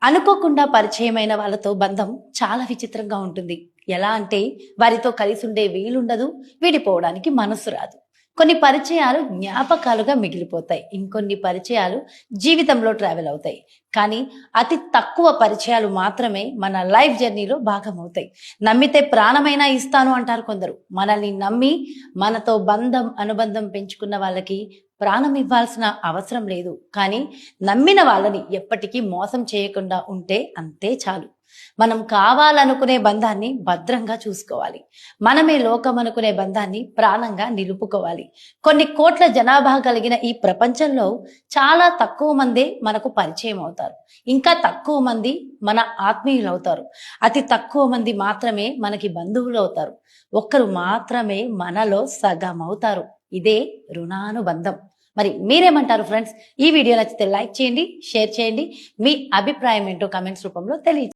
అనుకోకుండా పరిచయమైన వాళ్ళతో బంధం చాలా విచిత్రంగా ఉంటుంది. ఎలా అంటే వారితో కలిసి ఉండే వీలుండదు, విడిపోవడానికి మనసు రాదు. కొన్ని పరిచయాలు జ్ఞాపకాలుగా మిగిలిపోతాయి. ఇంకొన్ని పరిచయాలు జీవితంలో ట్రావెల్ అవుతాయి. కానీ అతి తక్కువ పరిచయాలు మాత్రమే మన లైఫ్ జర్నీలో భాగమవుతాయి. నమ్మితే ప్రాణమైనా ఇస్తాను అంటారు కొందరు. మనల్ని నమ్మి మనతో అనుబంధం పెంచుకున్న వాళ్ళకి ప్రాణం ఇవ్వాల్సిన అవసరం లేదు. కానీ నమ్మిన వాళ్ళని ఎప్పటికీ మోసం చేయకుండా ఉంటే అంతే చాలు. మనం కావాలనుకునే బంధాన్ని భద్రంగా చూసుకోవాలి. మనమే లోకం అనుకునే బంధాన్ని ప్రాణంగా నిలుపుకోవాలి. కొన్ని కోట్ల జనాభా కలిగిన ఈ ప్రపంచంలో చాలా తక్కువ మందే మనకు పరిచయం అవుతారు. ఇంకా తక్కువ మంది మన ఆత్మీయులు అవుతారు. అతి తక్కువ మంది మాత్రమే మనకి బంధువులు అవుతారు. ఒక్కరు మాత్రమే మనలో సగం అవుతారు. ఇదే రుణానుబంధం. మరి మీరేమంటారు ఫ్రెండ్స్? ఈ వీడియో నచ్చితే లైక్ చేయండి, షేర్ చేయండి. మీ అభిప్రాయం ఏంటో కామెంట్స్ రూపంలో తెలియజేయండి.